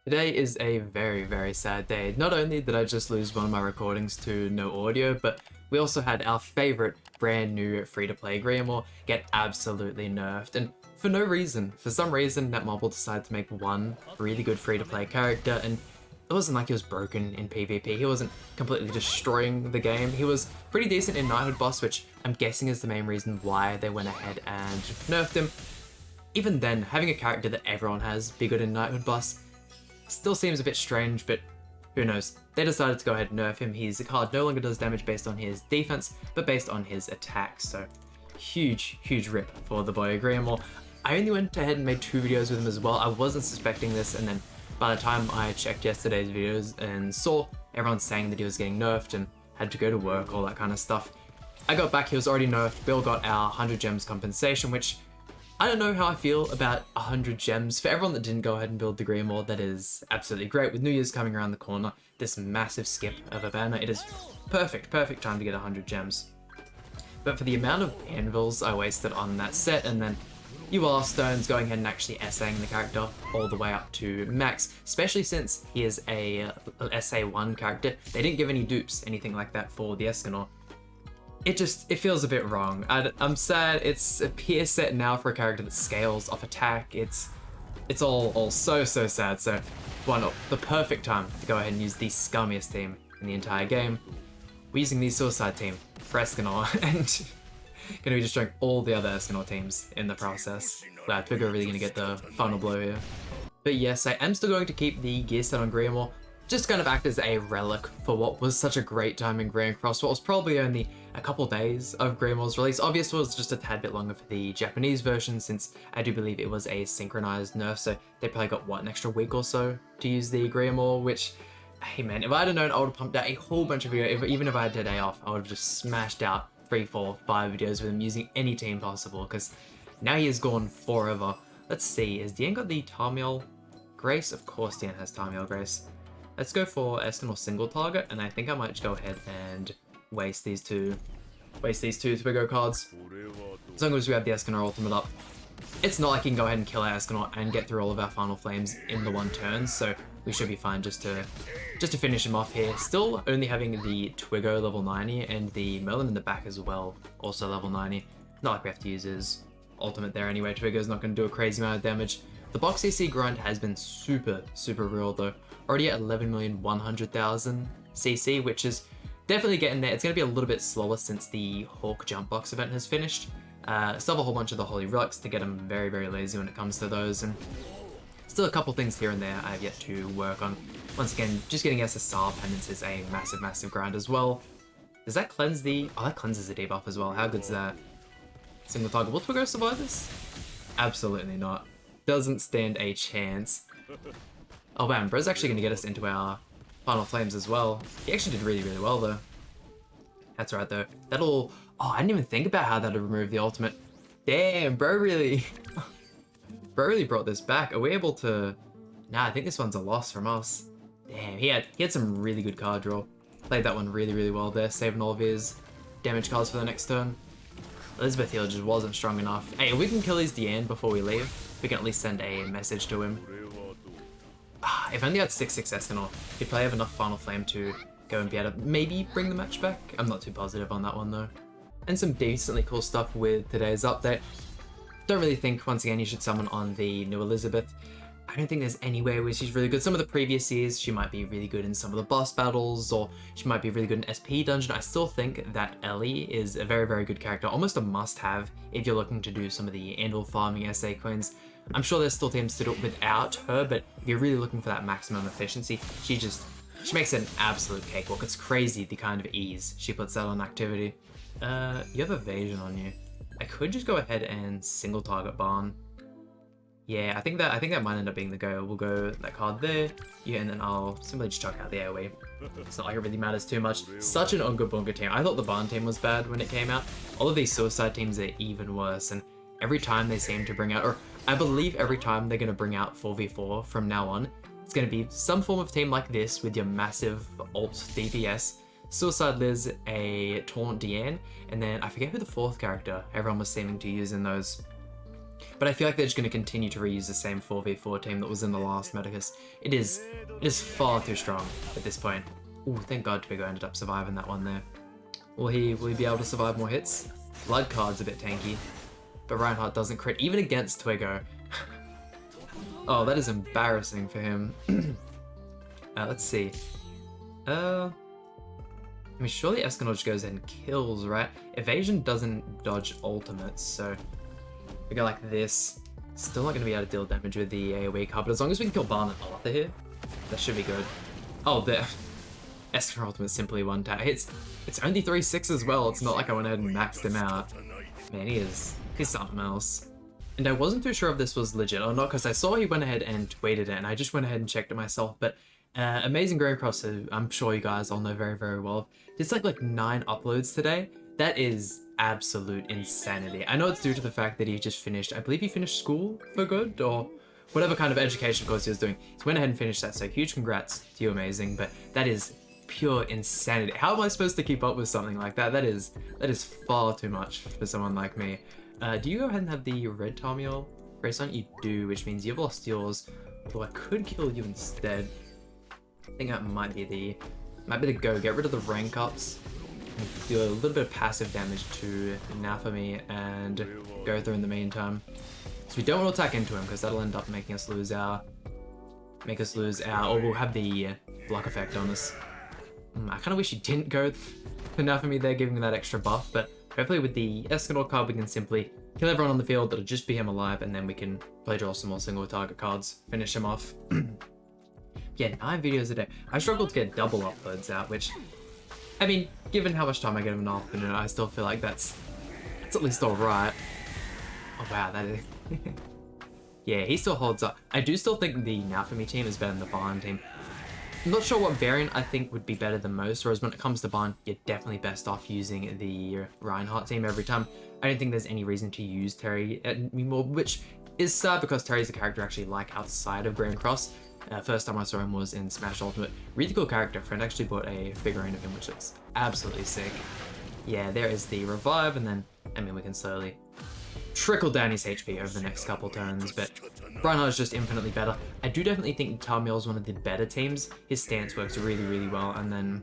Today is a very, very sad day. Not only did I just lose one of my recordings to no audio, but we also had our favorite brand new free-to-play GRIAMORE get absolutely nerfed. And for no reason. For some reason, Netmarble decided to make one really good free-to-play character, and it wasn't like he was broken in PvP. He wasn't completely destroying the game. He was pretty decent in Knighthood boss, which I'm guessing is the main reason why they went ahead and nerfed him. Even then, having a character that everyone has be good in Knighthood boss still seems a bit strange, but who knows. They decided to go ahead and nerf him. His card no longer does damage based on his defense, but based on his attacks. So huge, huge rip for the boy GRIAMORE. I only went ahead and made 2 videos with him as well. I wasn't suspecting this, and then by the time I checked yesterday's videos and saw everyone saying that he was getting nerfed and had to go to work, all that kind of stuff, I got back, he was already nerfed. Bill got our 100 gems compensation, which I don't know how I feel about 100 gems. For everyone that didn't go ahead and build the GRIAMORE, that is absolutely great. With New Year's coming around the corner, this massive skip of a banner, it is perfect time to get 100 gems. But for the amount of anvils I wasted on that set, and then UR stones going ahead and actually essaying the character all the way up to max, especially since he is a SA1 character, they didn't give any dupes, anything like that for the Escanor. It feels a bit wrong. I'm sad. It's a peer set now for a character that scales off attack. It's all so sad. So why not? The perfect time to go ahead and use the scummiest team in the entire game. We're using the Suicide team for Escanor and gonna be destroying all the other Escanor teams in the process. Wow, Twigger really gonna get the final blow here. But yes, I am still going to keep the gear set on GRIAMORE, just kind of act as a relic for what was such a great time in Grand Cross, what was probably only a couple days of GRIAMORE's release. Obviously, it was just a tad bit longer for the Japanese version, since I do believe it was a synchronized nerf, so they probably got, what, an extra week or so to use the GRIAMORE, which, hey man, if I had known, I would have pumped out a whole bunch of videos. Even if I had a day off, I would have just smashed out 3, 4, 5 videos with him using any team possible, because now he is gone forever. Let's see, has Dian got the Tarmiel Grace? Of course Dian has Tarmiel Grace. Let's go for Escanor single target, and I think I might just go ahead and waste these two Twiggo cards. As long as we have the Escanor ultimate up. It's not like he can go ahead and kill our Escanor and get through all of our final flames in the one turn, so we should be fine just to finish him off here. Still only having the Twiggo level 90 and the Merlin in the back as well, also level 90. Not like we have to use his ultimate there anyway. Twiggo's not going to do a crazy amount of damage. The box CC grind has been super real though. Already at 11,100,000 CC, which is definitely getting there. It's going to be a little bit slower since the Hawk jump box event has finished. Still have a whole bunch of the Holy Relics to get them very lazy when it comes to those, and still a couple things here and there I have yet to work on. Once again, just getting SSR pendants is a massive grind as well. Does that cleanse the... Oh, that cleanses the debuff as well. How good's that? Single target. Will Twiggo survive this? Absolutely not. Doesn't stand a chance. Oh man, bro's actually going to get us into our final flames as well. He actually did really well though. That's right though. That'll... Oh, I didn't even think about how that'll remove the ultimate. Damn, bro really... Bro really brought this back. Are we able to... Nah, I think this one's a loss from us. Damn, he had some really good card draw. Played that one really well there, saving all of his damage cards for the next turn. Elizabeth Healer just wasn't strong enough. Hey, if we can kill his Dian before we leave, we can at least send a message to him. If only I had 6/6 Escanor, he'd probably have enough Final Flame to go and be able to maybe bring the match back. I'm not too positive on that one though. And some decently cool stuff with today's update. Don't really think, once again, you should summon on the new Elizabeth. I don't think there's any way where she's really good. Some of the previous years, she might be really good in some of the boss battles, or she might be really good in SP dungeon. I still think that Ellie is a very good character, almost a must-have if you're looking to do some of the anvil farming SA queens. I'm sure there's still teams to do it without her, but if you're really looking for that maximum efficiency, she makes it an absolute cakewalk. It's crazy the kind of ease she puts out on activity. You have evasion on you. I could just go ahead and single target Barn. Yeah, I think that might end up being the go. We'll go that card there, yeah, and then I'll simply just chuck out the AoE. It's not like it really matters too much. Such an Unga Bunga team. I thought the Barn team was bad when it came out. All of these Suicide teams are even worse, and every time they seem to bring out, or I believe every time they're going to bring out 4v4 from now on, it's going to be some form of team like this with your massive ult DPS, Suicide Liz, a Taunt Dian, and then I forget who the 4th character everyone was seeming to use in those. But I feel like they're just going to continue to reuse the same 4v4 team that was in the last meta, because it is far too strong at this point. Ooh, thank God Twigo ended up surviving that one there. Will he be able to survive more hits? Blood Card's a bit tanky, but Reinhardt doesn't crit even against Twigo. Oh, that is embarrassing for him. Let's see. I mean, surely Escanor just goes and kills, right? Evasion doesn't dodge ultimates, so we go like this. Still not going to be able to deal damage with the AoE card, but as long as we can kill Barn and Arthur here, that should be good. Oh, there. Escanor ultimate simply one tap. It's only 3-6 as well. It's not like I went ahead and maxed him out. Man, he's something else. And I wasn't too sure if this was legit or not, because I saw he went ahead and tweeted it, and I just went ahead and checked it myself. But Amazing Grayroad, who I'm sure you guys all know very, very well, did like 9 uploads today. That is absolute insanity. I know it's due to the fact that he just finished, I believe he finished school for good, or whatever kind of education course he was doing. He went ahead and finished that, so huge congrats to you, Amazing. But that is pure insanity. How am I supposed to keep up with something like that? That is far too much for someone like me. Do you go ahead and have the red Tarmiel race on? You do, which means you've lost yours. Although I could kill you instead. I think that might be the go. Get rid of the rank ups. Do a little bit of passive damage to Nafami and go through in the meantime. So we don't want to attack into him, because that'll end up making us lose our, or we'll have the block effect on us. I kind of wish he didn't go for Nafami there, giving me that extra buff, but hopefully with the Escanor card we can simply kill everyone on the field. That'll just be him alive, and then we can play draw some more single target cards, finish him off. Yeah, 9 videos a day. I struggle to get double uploads out, which, I mean, given how much time I get in an afternoon, I still feel like that's at least alright. Oh wow, that is... Yeah, he still holds up. I do still think the Nafami team is better than the Barn team. I'm not sure what variant I think would be better than most, whereas when it comes to Barn, you're definitely best off using the Reinhardt team every time. I don't think there's any reason to use Terry anymore, which is sad because Terry's a character I actually like outside of Grand Cross. First time I saw him was in Smash Ultimate. Really cool character. Friend actually bought a figurine of him, which looks absolutely sick. Yeah, there is the revive, and then, I mean, we can slowly trickle down his HP over the next couple turns, but Reinhardt is just infinitely better. I do definitely think Tarmiel is one of the better teams. His stance works really, really well, and then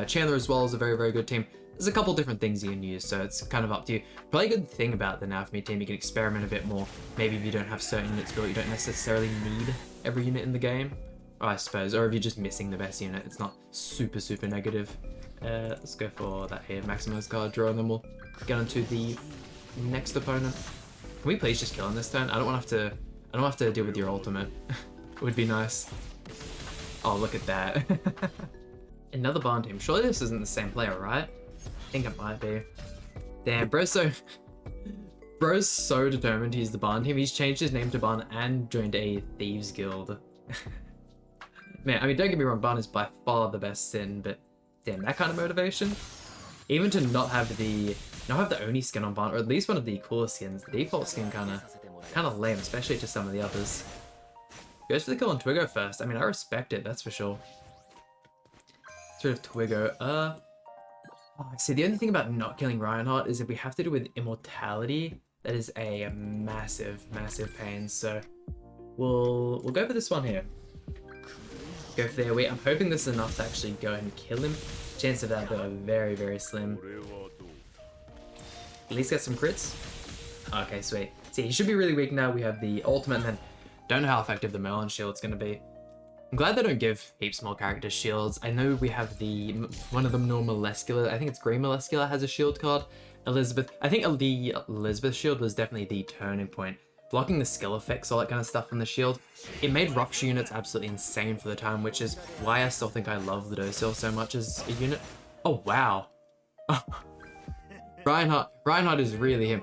Chandler as well is a very, very good team. There's a couple different things you can use, so it's kind of up to you. Probably a good thing about the Nafami team, you can experiment a bit more. Maybe if you don't have certain units built, you don't necessarily need every unit in the game, I suppose. Or if you're just missing the best unit, it's not super, super negative. Let's go for that here, Maximus card draw, and then we'll get on to the next opponent. Can we please just kill him this turn? I don't want to have to deal with your ultimate. It would be nice. Oh, look at that. Another Barn team. Surely this isn't the same player, right? I think it might be. Damn, bro's so determined he's the Barn team. He's changed his name to Barn and joined a Thieves Guild. Man, I mean, don't get me wrong, Barn is by far the best Sin, but damn, that kind of motivation? Even to not have the only skin on Barn, or at least one of the coolest skins. The default skin kind of lame, especially to some of the others. Goes for the kill on Twigo first. I mean, I respect it, that's for sure. Let's rid of Twigo. See, the only thing about not killing Reinhardt is if we have to do with immortality, that is a massive, massive pain. So we'll go for this one here. Go for the AoE. I'm hoping this is enough to actually go ahead and kill him. Chance of that though, very, very slim. At least get some crits. Okay, sweet. See, he should be really weak now. We have the ultimate, and then don't know how effective the Merlin shield's gonna be. I'm glad they don't give heaps more characters shields. I know we have one of them, normal Molescular. I think it's Grey Molescular has a shield card. Elizabeth, I think the Elizabeth shield was definitely the turning point. Blocking the skill effects, all that kind of stuff from the shield. It made Rupture units absolutely insane for the time, which is why I still think I love the Docile so much as a unit. Oh, wow. Reinhardt is really him.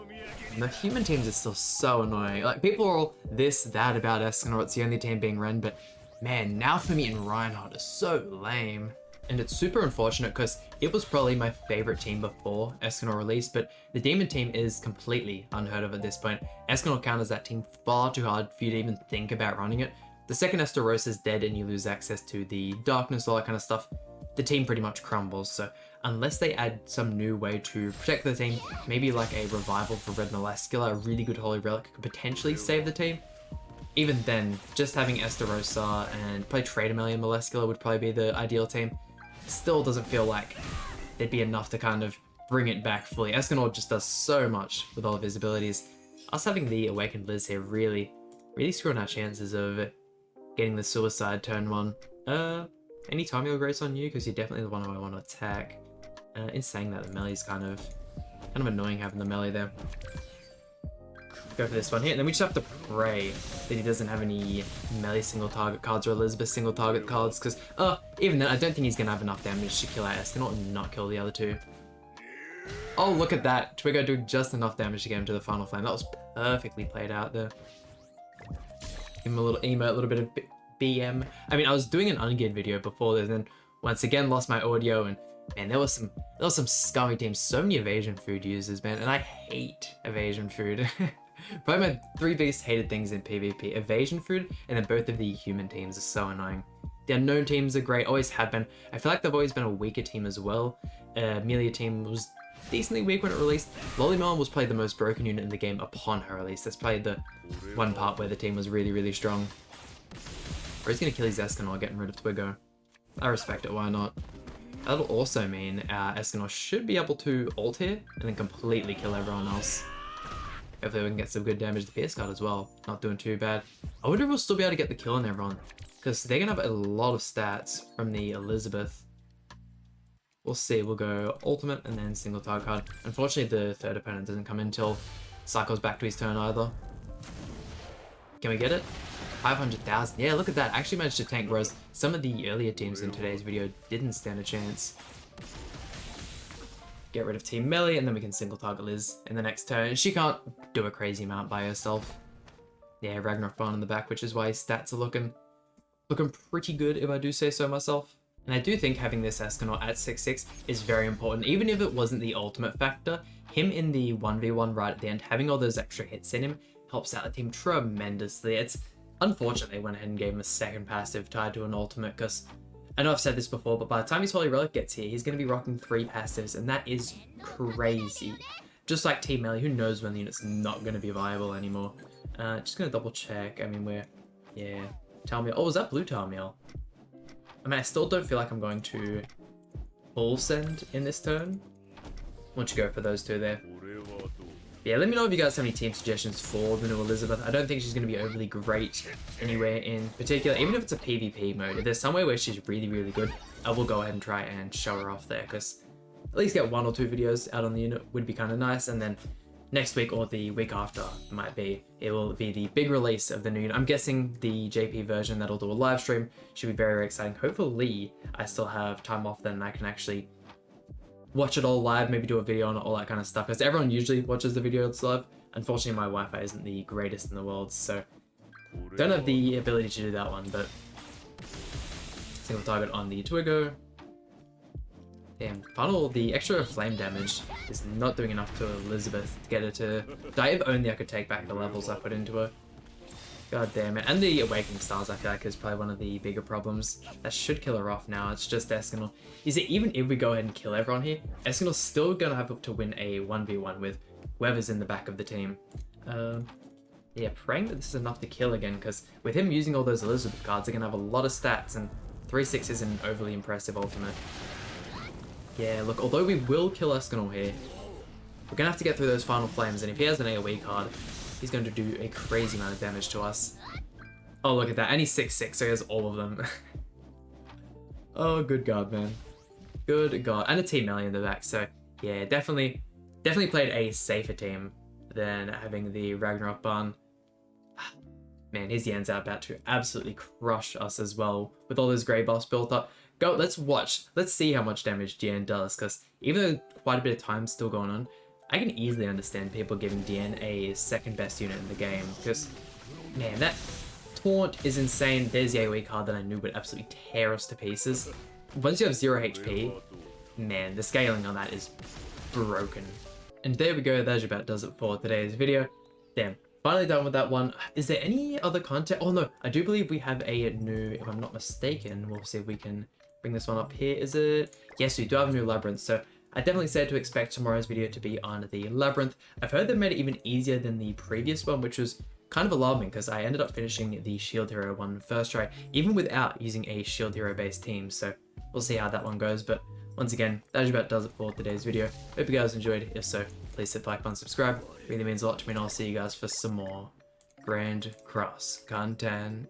And the human teams are still so annoying. Like, people are all this, that about Escanor. It's the only team being Ren, but man, Nafami and Reinhardt are so lame. And it's super unfortunate because it was probably my favorite team before Escanor released, but the Demon team is completely unheard of at this point. Escanor counters that team far too hard for you to even think about running it. The second Esteros is dead and you lose access to the darkness, all that kind of stuff, the team pretty much crumbles. So unless they add some new way to protect the team, maybe like a revival for Red Moleskula, a really good Holy Relic could potentially save the team. Even then, just having Estarossa and probably Trader and Moleskula would probably be the ideal team. Still doesn't feel like there'd be enough to kind of bring it back fully. Escanor just does so much with all of his abilities. Us having the Awakened Liz here really screwing our chances of getting the Suicide turn 1. Any Tamiel Grace on you? Because you're definitely the one who I want to attack. In saying that, the melee's kind of annoying having the melee there. Go for this one here, and then we just have to pray that he doesn't have any melee single target cards or Elizabeth single target cards, because even then I don't think he's gonna have enough damage to kill our Escanor and not kill the other two. Oh, look at that! Twiggo doing just enough damage to get him to the final flame. That was perfectly played out there. Give him a little emote, a little bit of BM. I mean, I was doing an ungeared video before this, and once again lost my audio, and man, there was some scummy teams, so many evasion food users, man, and I hate evasion food. Probably my 3 biggest hated things in PvP: evasion food, and then both of the human teams are so annoying. The unknown teams are great, always have been. I feel like they've always been a weaker team as well. Amelia team was decently weak when it released. Lollymelon was probably the most broken unit in the game upon her release. That's probably the one part where the team was really strong. Or he's gonna kill his Escanor, getting rid of Twiggo. I respect it, why not? That'll also mean our Escanor should be able to ult here and then completely kill everyone else. Hopefully we can get some good damage to the PS card as well. Not doing too bad. I wonder if we'll still be able to get the kill on everyone, because they're gonna have a lot of stats from the Elizabeth. We'll see. We'll go ultimate and then single target card. Unfortunately, the third opponent doesn't come in until cycles back to his turn either. Can we get it? 500,000. Yeah, look at that. I actually managed to tank, whereas some of the earlier teams in today's video didn't stand a chance. Get rid of Team Melee, and then we can single target Liz in the next turn. She can't do a crazy amount by herself. Yeah, Ragnarok Barn in the back, which is why his stats are looking pretty good, if I do say so myself. And I do think having this Escanor at 6/6 is very important. Even if it wasn't the ultimate factor, him in the 1v1 right at the end, having all those extra hits in him, helps out the team tremendously. It's unfortunate they went ahead and gave him a second passive tied to an ultimate, because I know I've said this before, but by the time his Holy Relic gets here, he's going to be rocking 3 passives, and that is crazy. Just like Team Melee, who knows when the unit's not going to be viable anymore. Just going to double check. I mean, yeah, Tamiel. Oh, was that blue Tamiel? I mean, I still don't feel like I'm going to full send in this turn. Why don't you go for those two there? Yeah, let me know if you guys have any team suggestions for the new Elizabeth. I don't think she's going to be overly great anywhere in particular, even if it's a PvP mode. If there's somewhere where she's really good, I will go ahead and try and show her off there, because at least get 1 or 2 videos out on the unit would be kind of nice. And then next week or the week after it will be the big release of the new unit. I'm guessing the JP version that'll do a live stream should be very exciting. Hopefully I still have time off then and I can actually watch it all live, maybe do a video on it, all that kind of stuff, because everyone usually watches the videos live. Unfortunately, my Wi-Fi isn't the greatest in the world, so don't have the ability to do that one, but single target on the Twiggo. Damn, the extra flame damage is not doing enough to Elizabeth to get her to die. If only I could take back the levels I put into her. God damn it. And the Awakening Stars, I feel like, is probably one of the bigger problems. That should kill her off now. It's just Escanor. Is it even if we go ahead and kill everyone here, Escanor's still going to have to win a 1v1 with whoever's in the back of the team. Yeah, praying that this is enough to kill again, because with him using all those Elizabeth cards, they're going to have a lot of stats, and 3/6 is an overly impressive ultimate. Yeah, look, although we will kill Escanor here, we're going to have to get through those final flames, and if he has an AoE card, he's going to do a crazy amount of damage to us. Oh, look at that. And he's 6/6, so he has all of them. Oh, good God, man. Good God. And a Team Melee in the back, so yeah, definitely played a safer team than having the Ragnarok Barn. Man, his Yan's about to absolutely crush us as well, with all those grey buffs built up. Go, let's watch. Let's see how much damage Dian does, because even though quite a bit of time's still going on, I can easily understand people giving Dian a second best unit in the game, because, man, that taunt is insane. There's the AoE card that I knew would absolutely tear us to pieces. Once you have 0 HP, man, the scaling on that is broken. And there we go, that about does it for today's video. Damn, finally done with that one. Is there any other content? Oh no, I do believe we have a new, if I'm not mistaken, we'll see if we can bring this one up here. Is it? Yes, we do have a new labyrinth. So I definitely said to expect tomorrow's video to be on the labyrinth. I've heard they made it even easier than the previous one, which was kind of alarming because I ended up finishing the shield hero one first try, even without using a shield hero based team. So we'll see how that one goes. But once again, that about does it for today's video. Hope you guys enjoyed. If so, please hit the like button, subscribe. It really means a lot to me, and I'll see you guys for some more Grand Cross content.